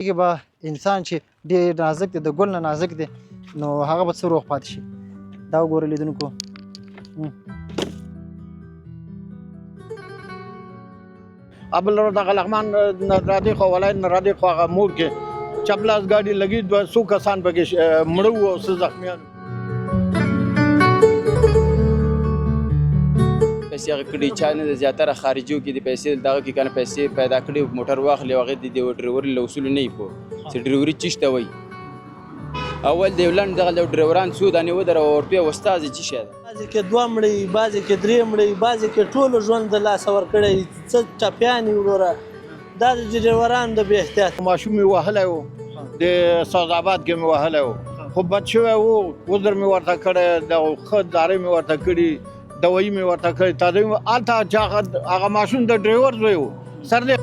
کې به انسان چې ډېر نازک دی د ګل نه نازک دی نو هغه به څه روغ پاتې شي. دا وګورئ لیدونکو ابل رو دغه لغمان نرادي خو ولای نرادي خو هغه موړ کې چپلاس ګاډي لګي 200 کسان پکې مړه وو او څه زخمیان. پیسې هغه کړي چا نه زیاتره خارجیو کې د پیسې دغه کې کنه پیسې پیدا کړي موټر واخلي هغه د ډرایور له اصول نه یې په چې ډرایوري چشته وای اول د ولن دغه ډرایوران څو دانې ودره ورپی استاد چې شه بعضې کې دوه مړی بعضې کې درې مړی بعضې کې ټولو ژوند د لاسه ورکړی څه ټپیانې وروره دا د ډرایورانو د بې احتیاط ماشوم مې وهلی و د سعود آباد کې مې وهلی و خو بد شوی و عذر مې ورته کړی د ښه دارۍ مې ورته کړي دوایي مې ورته کړې تادوی هلته چې هغه ماشوم د ډرایور زوی و سر دی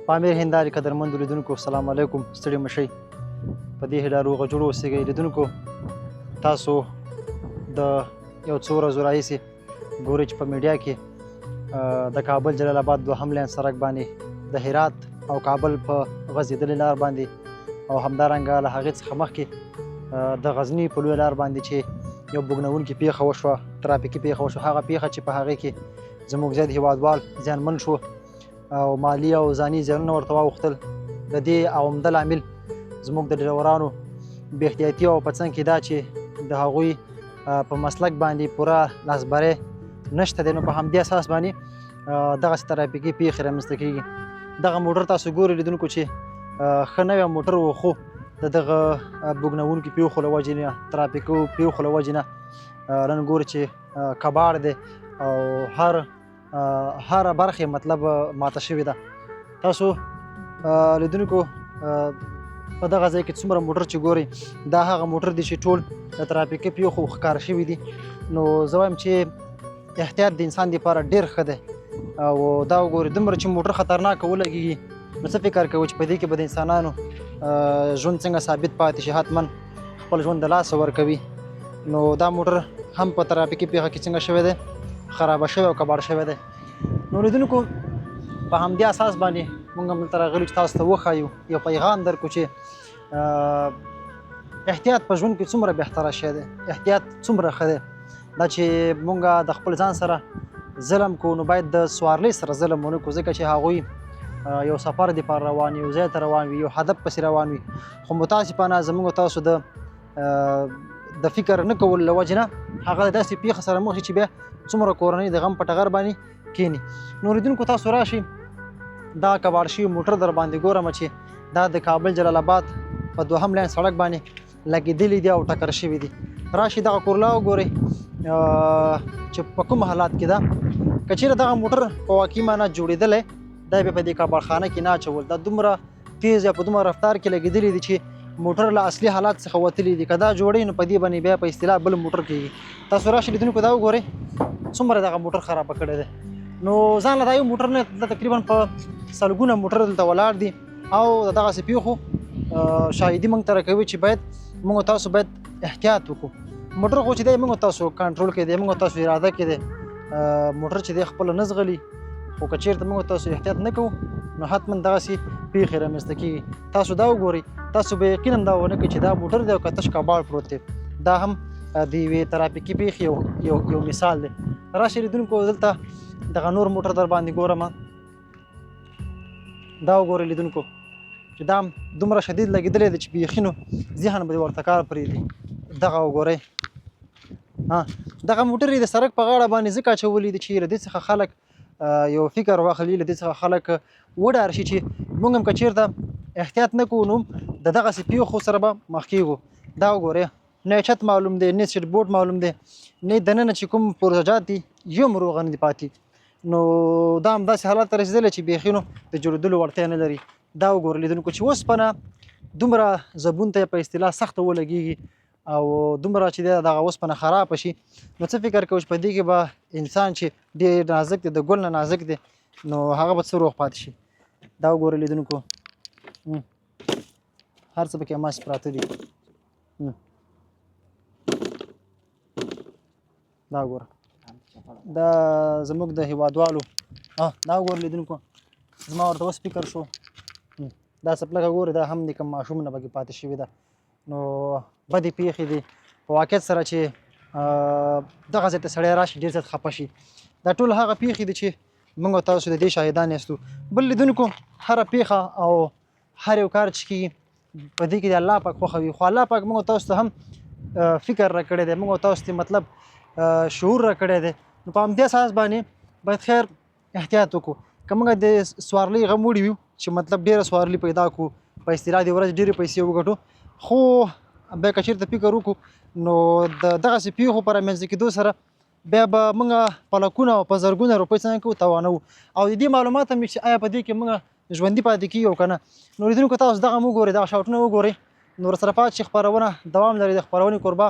پامیر هندارې قدرمندو لیدونکو سلام علیکم ستړي مه شئ په دې هیله روغه جوړ اوسئ. لیدونکو تاسو د یو څو ورځو راهیسې ګورئ چې په میډیا کې د کابل جلال آباد دوهم لین سړک باندې د هرات او کابل په غځېدلې لار باندې او همدارنګه له هغې څخه مخکې د غزني په لویه لار باندې چې یو بوږنوونکې پیښه وشوه ترافیکي پیښه وشوه هغه پیښه چې په هغې کې زموږ زیات هیوادوال زیانمن شو او مالی او ځاني زیانونه ورته واوښتل. د دې عوامده لامل زموږ د ډرایورانو بې احتیاطي او په څنګ کې دا چې د هغوی په مسلک باندې پوره لاسبری نشته دی نو په همدې اساس باندې دغسې ترافیکي پیښې رامنځته کېږي. دغه موټر تاسو ګورئ لیدونکو چې ښه نوی موټر و خو د دغه بوږنوونکي پیښو له وجې نه ترافیکو پیښو له وجې نه نن ګورو چې کباړ دی او هر برخه مطلب ماته شوې ده. تاسو لیدونکو په دغه ځای کې څومره موټر چې ګورئ دا هغه موټر دی چې ټول د ترافیکي پیښو ښکاره شوي دي نو زه وایم چې احتیاط د انسان دپاره ډېر ښه دی او دا وګورئ دومره چې موټر خطرناکه ولګېږي نو څه فکر کوئ چې په دې کې به د انسانانو ژوند څنګه ثابت پاتې شي حتما خپل ژوند د لاسه ورکوي. نو دا موټر هم په ترافیکي پیښه کې څنګه شوی دی خرابه شوی او کباړ شوی دی. نو لیدونکو په همدې اساس باندې موږ هم دلته راغلي چې تاسو ته وښایو یو پیغام درکړو چې احتیاط په ژوند کې څومره بهتره شی دی احتیاط څومره ښه دی. دا چې موږ د خپل ځان سره ظلم کوو نو باید د سوارلۍ سره ظلم ونه کړو ځکه چې هغوی یو سفر دپاره روان وي یو ځای ته روان وي یو هدف پسې روان وي خو متاسفانه زموږ تاسو د فکر نه کولو له وجې نه هغه داسې پیښه سره مخ شي چې بیا څومره کورنۍ د غم په ټغر باندې کینی. نو لیدونکو تاسو راشئ دا کباړ شوي موټر در باندې ګورم چې دا د کابل جلال آباد په دوهم لین سړک باندې لګېدلي دي او ټکر شوي دي. راشئ دغه کورلا وګورئ چې په کوم حالات کې ده. که چیرې دغه موټر په واقعي معنا جوړېدلی دا بیا په دې کباړخانه کې نه اچول دا دومره تیز یا په دومره رفتار کې لګېدلي دي چې موټر له اصلي حالات څخه وتلی دي. که دا جوړوي نو په دې باندې بیا په اصطلاح بل موټر کېږي. تاسو راشئ لیدونکو دا وګورئ څومره دغه موټر خرابه کړی دی. نو ځان له دا یو موټر نه تقریبا په سلګونه موټر دلته ولاړ دي او د دغسې پیښو شاهدي موږ ته راکوي چې باید موږ تاسو باید احتیاط وکړو. موټر خو چې دی موږ تاسو کنټرول کې دی، موږ تاسو اراده کې دی. موټر چې دی خپله نه ځغلي، خو که چېرته موږ تاسو احتیاط نه کوو نو حتما دغسې پیښې رامنځته کېږي. تاسو دا وګورئ، تاسو به یقینا دا ونه کړئ چې دا موټر دی او که تش کباړ پروت دی. دا هم د یوې ترافیکي پیښې یو مثال دی. راشئ لیدونکو دلته دغه نور موټر در باندې ګورم. دا وګورئ لیدونکو چې دا دومره شدید لګېدلی دی چې بیخي نو ذهن به دې ورته کار پرېږدي. دغه وګورئ، دغه موټر یې د سړک په غاړه باندې ځکه اچولی دی چې له دې څخه خلک یو فکر واخلي، له دې څخه خلک وډار شي چې موږ هم که چېرته احتیاط نه کوو نو د دغسې پیښو سره به مخ کېږو. دا وګورئ، نه چت معلوم دی، نه سیټ بورډ معلوم دی، نه دننه چې کوم پرزجات دي یو هم روغه نه دي پاتې. نو دا هم داسې حالت ته رسېدلی چې بیخي نو د جوړېدلو وړتیا نه لري. دا وګورئ لیدونکو چې اوسپنه دومره زبون ته په اصطلاح سخته ولګېږي او دومره چې دی دغه اوسپنه خرابه شي نو څه فکر کوو چې په دې کې به انسان چې ډېر نازک دی، د ګل نه نازک دی، نو هغه به څه روغ پاتې شي. دا وګورئ لیدونکو، هر څه پکې ماسک پراته دي. دا وګوره، دا زموږ د هېوادوالو دا وګوره لیدونکو، زما ورته اوس فکر شو دا څپلکه ګورې دا هم د کوم ماشوم نه پکې پاتې شوې ده. نو بدې پیښې دي په واقعیت سره چې دغه ځای ته سړی راشي ډېر زیات خفه شي. دا ټول هغه پیښې دي چې موږ تاسو د دې شاهدان یاستو. بل لیدونکو، هره پیښه او هر یو کار چې کېږي په دې کې د الله پاک خوښه وي، خو الله پاک موږ تاسو ته هم فکر راکړی دی، موږ تاسو ته مطلب شعور راکړی دی. نو په همدې اساس باندې باید خیر احتیاط وکړو. که موږ د سوارلۍ غم وړي وي چې مطلب ډېره سوارلي پیدا کړو، په اصطلاح د ورځې ډېرې پیسې وګټو، خو بیا که چېرته فکر وکړو نو د دغسې پیښو په رامنځته کېدو سره بیا به موږ په لکونه او په زرګونه روپۍ څنګه کوو توانوو. او د دې معلومات هم چې آیا په دې کې موږ ژوندي پاتې کېږو که نه. نو لیدونکو تاسو دغه هم وګورئ، دغه شاوټونه وګورئ. نو ورسره پاتې شي، خپرونه دوام لري. د خپرونې کوربه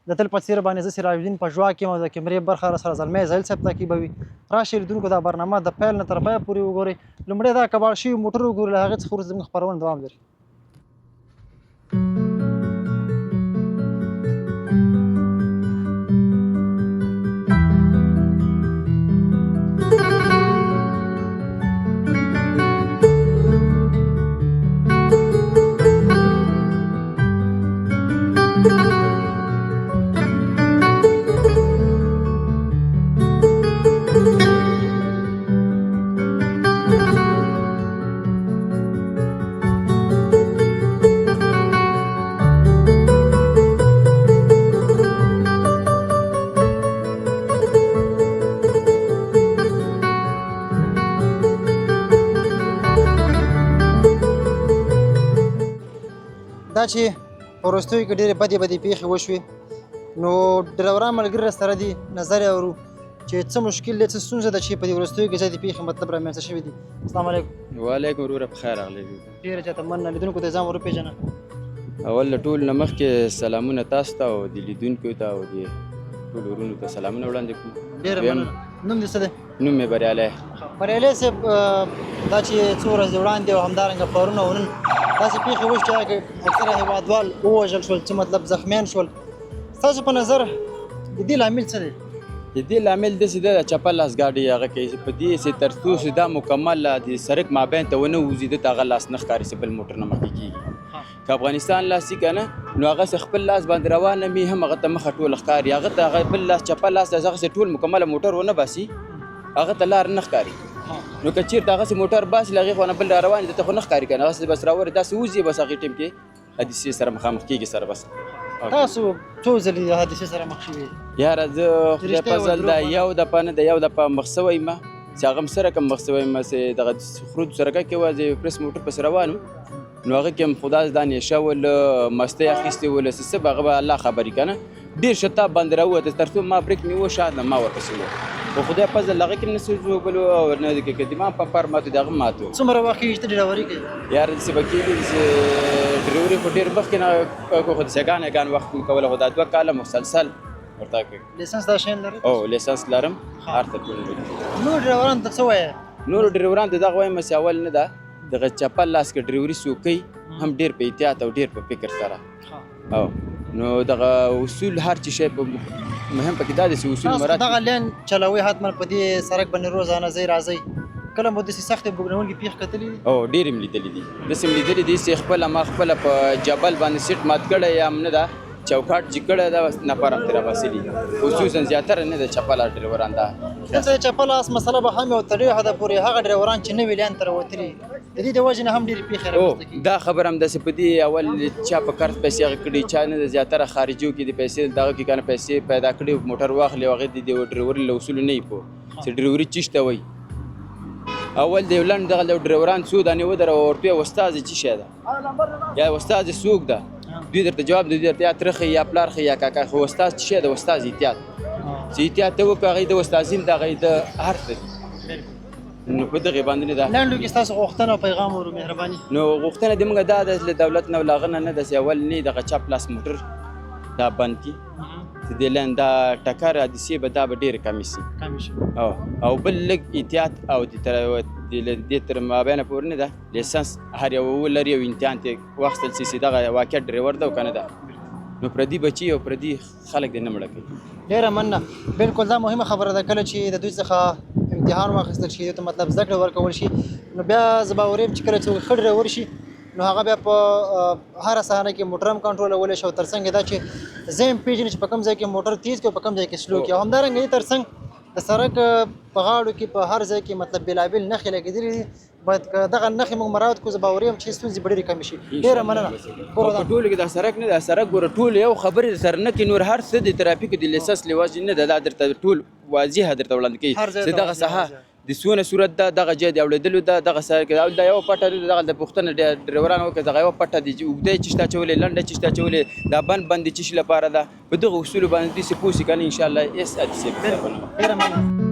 د تل په څېر باندې زه سراجالدین پژوا کې یم او د کیمرې برخه راسره زلمی زهیل صاحب تعقیب وي. راشئ لیدونکو دا برنامه د پیل نه تر پایه پورې وګورئ. لومړی دا کباړ شوي موټر وګورئ، له هغې څخه وروسته زموږ خپرونه دوام لري. دا چې په وروستیو کې ډېرې بدې پیښې وشوې نو ډریوران ملګري راسره دي، نظر یې اورو چې څه مشکل دی، څه ستونزه ده چې په دې وروستیو کې زیاتې پیښې مطلب رامنځته شوي دي. السلام علیکم. وعلیکم وروره، په خیر راغلی. ډېره زیاته مننه. لیدونکو ته ځان ور وپېژنه. اول له ټول نه مخکې سلامونه تاسو ته او د لیدونکو ته او د ټولو ورونو ته سلامونه وړاندې کړو. ډېره مننه. نوم دې څه دی؟ نوم مې بریالی. بریالی صاحب، دا چې څو ورځې وړاندې او همدارنګه پرون او نن داسې پیښې وشوې چې اکثره هېوادوال ووژل شول، چې مطلب زخمیان شول. ستاسو په نظر د دې لامل څه دی؟ د دې لامل داسې ده د چپه لاس ګاډي هغه کوي په دې چې تر څو چې دا مکمل د سړک مابین ته ونه وځي دته هغه لاس نه ښکاري چې بل موټر نه مخکې کېږي. که افغانستان لاس وي که نه نو هغسې خپل لاس باندې روانه وي هم هغه ته مخه ټول ښکاري، هغه ته هغه بل لاس چپه لاس هغسې ټول مکمله موټر ونه باسي هغه ته لار نه ښکاري. نو که چېرته هغسې موټر باسي له هغې خوا نه بل را روان دته خو نه ښکاري که نه، هغسې بس راوري داسې وځي بس هغې ټیم کې حادثې سره مخامخ کېږي سره. بس تاسو څو ځلې د حادثې سره مخ شوي؟ یاره زه خدای په ځل دا یو دپه نه د یو دپه مخ شوی یم چې هغه هم سره کوم مخ شوی یم چې دغه خروج سرکه کې وه زه یو پرس موټر پسې روان وم نو هغه کې هم خو داسې دا نیشه ول مستۍ اخیستې ول څه څه به هغه به الله خبرې که نه ډېر شتاب باندې راووته تر څو ما بریک مې وشا نه ما ورپسې و خو خدای فضل هغه کې نه څه جوړولو او نه د قدیمان په پر ماتو دغه ماتو څومره وخت کېږي چې ته ډرایوري کوې؟ یار داسې به کېږي چې ډریوري خو ډېر مخکې نه خو د سګان وخت مې کوله خو دا 2 کاله مسلسل ورته کوي. لیسنس دا شین لري؟ او لیسنس لرم هر ته ټول نور ډرایوران ته څه وایې؟ نور ډریوران ته دغه وایم چې اول نه ده دغه چپل لاس کې ډریوري څوک کوي هم ډېر په احتیاط او ډېر په فکر سره او نو دغه اصول هر چی شی مهم پکې دا دي چې اصول تاسو مراد دغه لین چلوي حتما په دې سړک باندې روزانه ځئ راځئ کله مو داسې سختې بوږنونکې پیښ کتلي دي؟ او ډېر مې لیدلي دي داسې مې لیدلي دي چې خپله ما خپله په جبل باندې سیټ مات کړی یا هم نه ده چوکاټ چې کړی ده نفر هم ترې راباسلي خصوصا زیاتره نه ده چپله ډریوران ده دلته د چپل اس مسله به هم یو تر ډېر حده پورې هغه ډرایوران چې نوي لین ته راوتلي د دې د وجې نه هم ډېرې پیښې رامنځته کېږي. دا خبر هم داسې په دې اول چا په قرض پیسې هغه کړي چا نه ده زیاتره خارجیو کې د پیسې دغه کې کنه پیسې پیدا کړي موټر واخلي او هغې د ډریوري له اصولو نه وي پوه چې ډریوري چی شته وایي اول د یو لنډ دغه ډریوران څو دانې ودره ورته ویې استازې څه شی ده یا استازې څوک ده دوی درته جواب دوی درته یا تره ښیي یا پلار ښیي یا کاکا خو استاز څه شی ده استاز احتیاط چې احتیاط ته وکړو هغې د استازي هم د هغې د هر څه نو په دغې باندې نه ده لنډو کې ستاسو غوښتنه او پیغام ورو مهرباني نو غوښتنه د موږ دا ده له دولت نه له هغه نه ده چې اول نه دغه چپ لاس موټر دا بند کړي چې د لین دا ټکر حادثې به دا به ډېرې کمې شي او بل لږ احتیاط او د دې تر مابینه پورې نه ده لیسنس هر یو ولري او امتحان ته واخیستل شي چې دغه واقع ډریور ده او که نه ده نو پردي بچي او پردي خلک دې نه مړه کوي. ډېره مننه. بالکل دا مهمه خبره ده کله چې د دوی څخه امتحان واخیستل شي ته مطلب زده کړه ورکول شي نو بیا زه به اوریم چې کله څوک ښه ډرایور شي نو هغه بیا په هره صحنه کې موټر هم کنټرولولی شي او تر څنګ دا چې زه هم پېژني چې په کوم ځای کې موټر تیز کړي او په کوم ځای کې سلو کړي او همدارنګه یې تر څنګ د سړک په غاړو کې په هر ځای کې مطلب بېلابېل نښې لګېدلي دي باید که دغه نښې موږ مراعات کړو زه به اوریم چې ستونزې به ډېرې کمې شي. ډېره مننه. په ټولو کې دا سړک نه ده سړک ګوره ټول یو خبرې سره نه کوي نور هر څه د ترافیکو د لیسنس له وجې نه ده دا درته ټول واضحه درته وړاندې کوي چې دغه ساحه د څونه صورت ده دغه ځای د اورېدلو ده دغه سړک دا یوه پټه ده دغه د پوښتنه ډریوران وکړه دغه یوه پټه دي چې اوږده یې چشته اچولې لنډه چشته اچولې دا بند د څه شي لپاره ده په دغه اصولو باندې داسې پوه شي که نه انشاءالله هېڅ حادثې به نه ډېره مننه.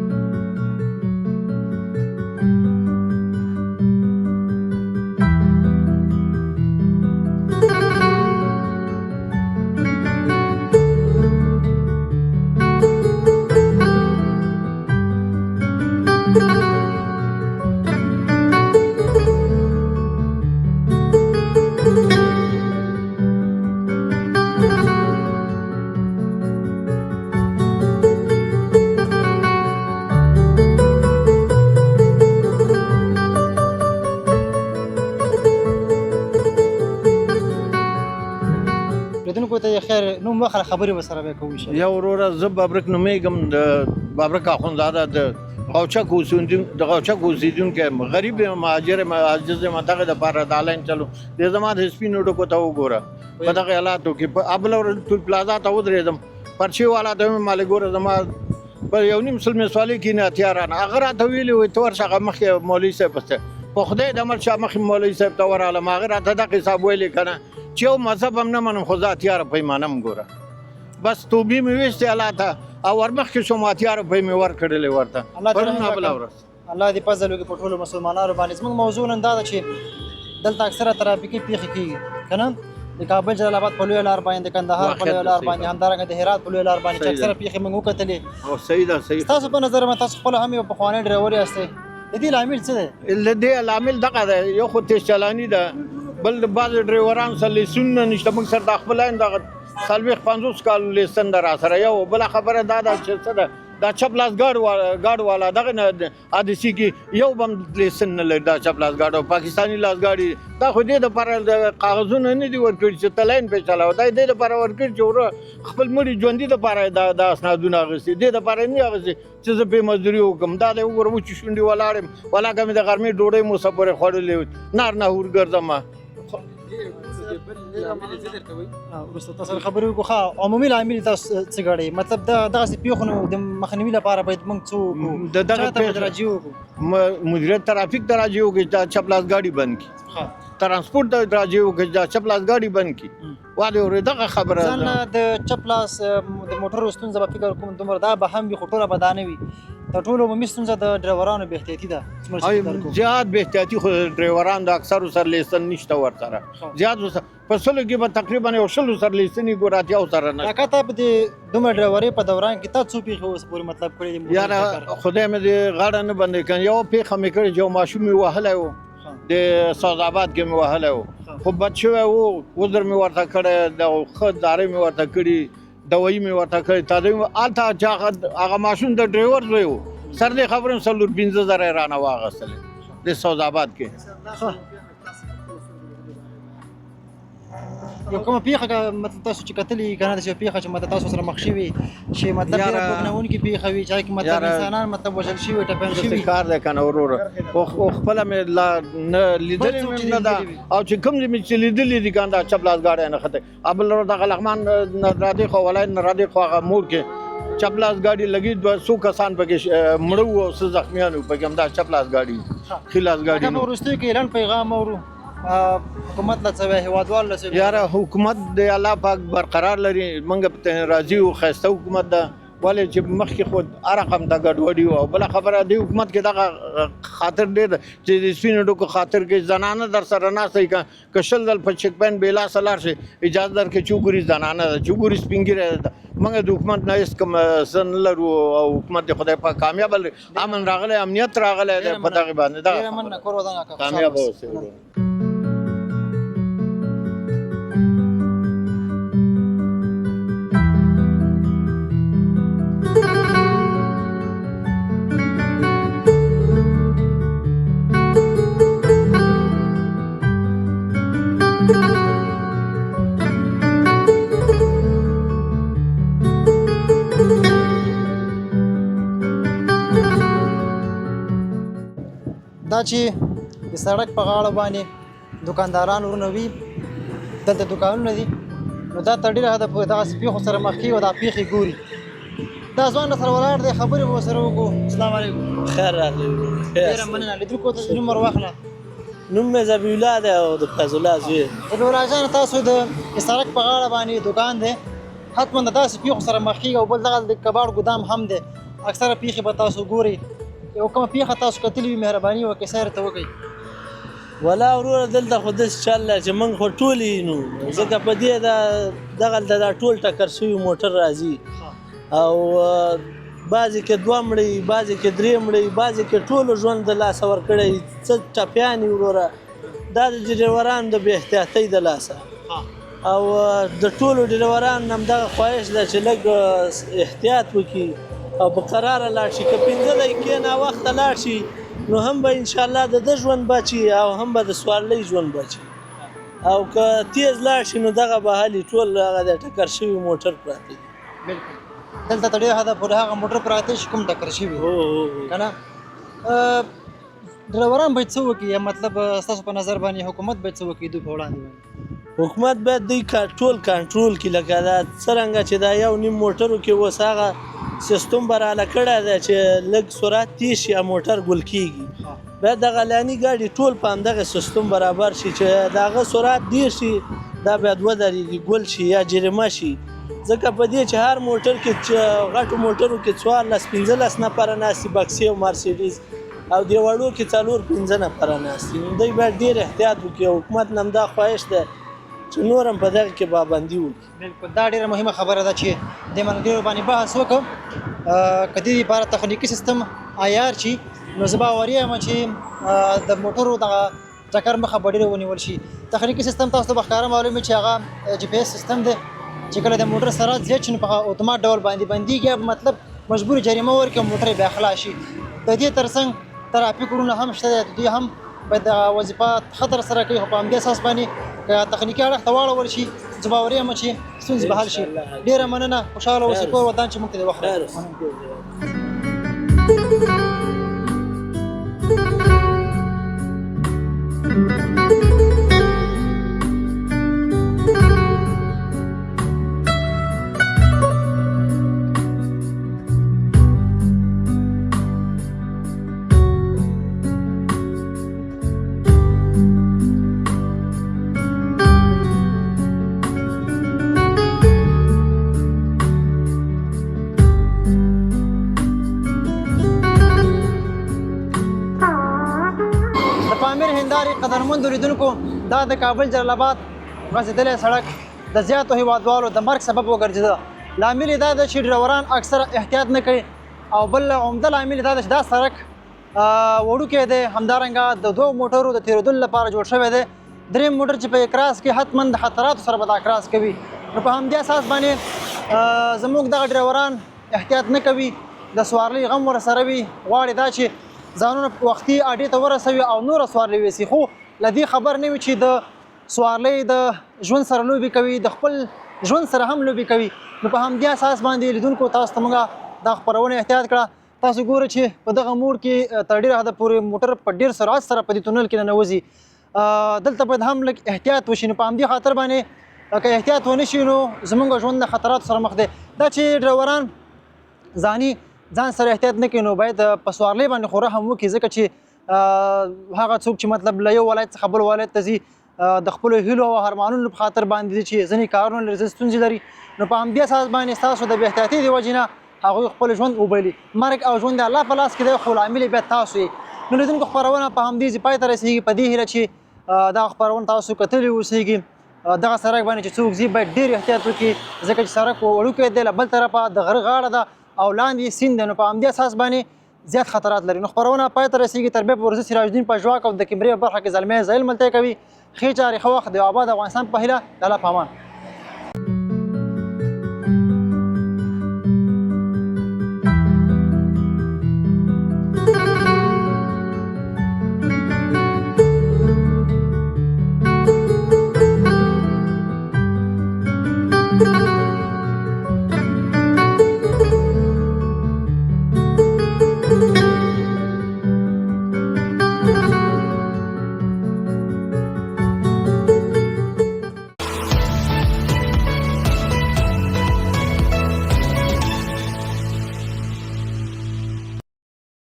لیدونکو ته یې خیر نوم وخره خبرې به سره بیا کوو انشاءالله. یا وروره زه بابرک نومېږم د بابرک اخندزاده د غوچک اوسېدونکی یم غریب یم مهاجر یم عاجز یم دغې دپاره دا لاین چلو دې زما د سپینو ډکو ته وګوره په دغه حالاتو کې په بله ورځ ټول پلازا ته ودرېدم پرچې والا ته مې مالې ګوره زما په یو نیم سل مسوالې کښېني اتیاران هغه راته ویلي وایي ته ورشه هغه مخکې مولوي صاحب پسې په خدای د عمل شاه مخکې مولوي صاحب ته ورغلم هغه راته دغه حساب ویلې که نه چې یو مذهب هم نه منم خو زه اتیاره پۍ منم ګوره بس توبې مې ویستې الله ته او ورمخکې شوم اتیاره پۍ مې ورکړلې ورته پرون بله ورځ الله دې فضل وکړي په ټولو مسلمانانو باندې. زموږ موضوع نن دا ده چې دلته اکثره ترافیکي پیښې کېږي که نه د کابل جلال آباد په لویه لار باندې د کندهار په لویه لار باندې همدارنګه د هرات په لویه لار باندې چې اکثره پیښې موږ وکتلې او صحیح ده صحیح ستاسو په نظر باندې تاسو خپله هم یو پخوانی ډرایور یاستئ د دې لامل څه دی؟ د دې لامل دغه ده یو خو تیز چلاني ده بل د بعضې ډریوران سره لیسون نه نشته موږ سره د خپل عین دغه 40-50 کالو لیسن ده را سره یو بله خبره دا ده چې څه ده دا چپ لاس ګاډ والا دغه نه حادثې کې یو به هم لیسن نه لري دا چپ لاس ګاډ او پاکستاني لاس ګاډي دا خو دې دپاره د کاغذونه نه دي ورکړي چې ته لاین پرې چلاوه دا یې دې دپاره ورکړي چې وروره خپل مړي ژوندي دپاره دا اسنادونه اخېستي دې دپاره نه اخېستي چې زه پرې مزدوري وکړم دا دی وګوره وچې شونډې ولاړ یم ولاکه مې د غرمې ډوډۍ مو څه پورې خوړلې نار نهور ګرځم وروسته تاسو سره خبرې وکړو ښه عمومي لامل تاسو څه ګڼئ مطلب دغسې پیښو نه د مخنیوي لپاره باید موږ څه وکړو د دغه چا ته باید راجع وکړو مدیریت ترافیک ته راجع وکړي دا چپ لاس ګاډي بند کړي ترانسپورټ ته راجع وکړي دا چپ لاس ګاډي بند کړي والې اورې دغه خبره ځان د چپ لاس د موټرو ستونزه به فکر کوم دومره دا به هم وي خو ټوله به دا نه وي تر ټولو عمومي ستونزه د ډرایورانو بې احتیاطي ده څومره چې فکر کوم. زیات بې احتیاطي خو ډرایوران د اکثرو سره لیسن نشته ورسره زیات په سلو کې به تقریبا یو 100 سره لیسنې ګور اتیاو سره نه کاکا ته په دې دومره ډرایورۍ په دوران کې تا څو پیښې اوس پورې مطلب کړي دي؟ یاره خدای مې دې غاړه نه بندې کړي یو پیښه مې کړې چې یو ماشوم مې وهلی و د سعود آباد کې مې وهلی و خو بد شوی و عذر مې ورته کړی د ښه دارۍ مې ورته کړي دوایي مې ورته کړې تازه هلته چې هغه ماشوم د ډرایور زوی و سر دې خبرې 4,15,000 یې رانه واخیستلې د سعود آباد کې. یو کومه پیښه مطلب تاسو چې کتلې کنه د پیښه چې مطلب تاسو سره مخ شوي چې مطلب ډېره بګنونکې پیښه وي چې کې مطلب انسانان مطلب وژل شوي ټپیان شوي کار دی کنه وروره خو خپله مې نه لیدلې مې نه ده او چې کوم مې چې لیدلې دي کنه دا چپ لاس ګاډی نه خطه ابل دغه لغمان نرادي خو ولای نرادي خو هغه مور کې چپ لاس ګاډي لګي 200 کسان پکې مړه وو او څه زخمیان وو پکې همدا چپ لاس ګاډي خلاص ګاډي نو ورستو کې اعلان پیغام اورو حکومت لا څه هیوادوال لا څه یاره حکومت د الله پاک برقرار لري موږ په راضي او خسته حکومت ده ولې چې مخکې خود رقم د ګډوډي او بل خبره دی حکومت کې دغه خاطر دی چې د سپینو ډکو خاطر کې زنانه در سره نه صحیح کشل دل په چک پین بیلا سلار شي اجازه در کې چوغوري زنانه چوغوري سپینګره موږ د حکومت نه اس کوم سن لرو او حکومت د خدای پاک کامیاب امن راغله امنیت راغله په دغه باندې دا من کور ودان کامیاب اوسه. دا چې د سړک په غاړه باندې دکانداران ورونه وي دلته دکانونه دي نو دا تر ډېره حده پورې دغسې پیښو سره مخ کېږي او دا پیښې ګوري دا ځوان سره ولاړ دی خبرې به ورسره وکړو. السلام علیکم. خیر راغلی ډېره مننه لیدونکو ته نوم ور واخله. نوم مې ذبیح الله دی او د فیض الله زوی ذبیح الله جان تاسو د سړک په غاړه باندې دکان دی حتما د داسې پیښو سره مخ کېږي او بل دغه د کباړ ګدام هم دی اکثره پیښې به تاسو ګورئ یو کومه پیښه تاسو کتلې وي مهرباني وکړئ سیر ته وکړئ. ولا وروره دلته خو داسې چل دی چې موږ خو ټول یې نو ځکه په دې دغلته دا ټول ټکر شوي موټر راځي او بعضې کې 2 مړی بعضې کې 3 مړی بعضې کې ټولو ژوند د لاسه ورکړی څه ټپیانې وروره دا د ډریورانو د بې احتیاطۍ د لاسه او د ټولو ډریورانو همدغه خواهش ده چې لږ احتیاط وکړي او په قراره لاړ شي که 15 دقیقې ناوخته لاړ شي نو هم به انشاءالله د ده ژوند بچي او هم به د سوارلۍ ژوند بچي او که تیز لاړ شي نو دغه به حالي ټول هغه د ټکر شوي موټر پراته دي. بالکل دلته تر ډېره حده پورې هغه موټر پراته چې کوم ټکر شوي که نه ډرایوران باید څه وکړي یا مطلب ستاسو په نظر باندې حکومت باید څه وکړي دوی په وړاندې باندې؟ حکومت باید دوی ټول کنټرول کړي لکه دا څرنګه چې دا 1.5 موټرو کې اوس هغه سیستم براله کړی دی چې لږ سرعت تیز شي او موټر ګل کېږي باید دغه لاني ګاډي ټول په همدغه سیستم برابر شي چې د هغه سرعت ډېر شي دا باید ودرېږي ګل شي یا جریمه شي ځکه په دې چې هر موټر کې غټو موټرو کې 14-15 نفره ناستي بکسي او مرسیډیز او دې وړو کې 4-5 نفره ناستي نو دوی باید ډېر احتیاط وکړي او حکومت نه همدا خواهش ده چې نور هم په دغه کې پابندي وکړي. بالکل دا ډېره مهمه خبره ده چې د ملګرو باندې بحث وکړو که دې لپاره تخنیکي سیستم عیار شي نو زه باوري یم چې د موټرو دغه ټکر مخه به ډېره ونیول شي. تخنیکي سیستم تاسو ته به ښکاره معلوم وي چې هغه GPS سیستم دی چې کله د موټر سرعت زیات شي نو په اتومات ډول باندې بندېږي مطلب مجبوري جریمه ورکړي موټر یې بیا خلاص شي. د دې ترڅنګ ترافیک ورونه هم شته دی دوی هم باید د وظیفه خطر سره کوي خو په همدې اساس باندې که تخنیکي اړخ ته واړول شي زه باوري یم چې ستونزې به حل شي. ډېره مننه خوشحاله اوسئ کور ودان چې موږ ته د وخت همدارې قدرمندو لیدونکو دا د کابل جلال آباد غځېدلی سړک د زیاتو هیوادوالو د مرګ سبب وګرځېده. لامل یې دا ده چې ډریوران اکثره احتیاط نه کوي او بل عمده لامل یې دا ده چې دا سړک وړوکی دی، همدارنګه د دوو موټرو د تېرېدلو لپاره جوړ شوی دی. دریم موټر چې په کراس کې حتما د خطراتو سره به دا کراس کوي. نو په همدې اساس باندې زموږ دغه ډریوران احتیاط نه کوي، د سوارلۍ غم ورسره وي، غواړي دا چې ځانونه وختي اډې ته ورسوي او نوره سوارلۍ ویسي. خو له دې خبر نه وي چې د سوارلۍ د ژوند سره لوبې کوي، د خپل ژوند سره هم لوبې کوي. نو په همدې اساس باندې لیدونکو تاسو ته موږ دا خپرونه احتیاط کړه. تاسو ګورئ چې په دغه موړ کې تر ډېره حده پورې موټر په ډېر سرعت سره په دې تونل کې ننوځي. دلته باید هم لږ احتیاط وشي. نو په همدې خاطر باندې که احتیاط ونه شي نو زموږ ژوند د خطراتو سره مخ دی. دا چې ډریوران ځان سره احتیاط نه کوي نو باید په سوارلۍ باندې خو رحم وکړي، ځکه چې هغه څوک چې مطلب له یو ولایت څخه بل ولایت ته ځي د خپلو هیلو او ارمانونو په خاطر باندې چې ځینې کارونه لري، ستونزې لري. نو په همدې اساس باندې ستاسو د بې احتیاطۍ د وجې نه هغوی خپل ژوند وبایلي. مرګ او ژوند د الله په لاس کې دی، خو لامل یې بیا تاسو یې. نو لیدونکو خپرونه په همدې ځای پای ته رسېږي په دې هیله چې دغه خپرونه تاسو کتلي اوسېږي. دغه سړک باندې چې څوک ځي باید ډېر احتیاط وکړي، ځکه چې سړک وړوکی دی، له بل طرفه د غره غاړه ده او لاندې سیند دی. نو په همدې اساس باندې زیات خطرات لري. نو خپرونه پای ته رسېږي. تر بیا پورې زه سراج الدین پژواک او د کیمرې په برخه کې زلمی زایل ملتی کوي. ښې چارې ښه وخت د آباد افغانستان په هیله. د الله په امان.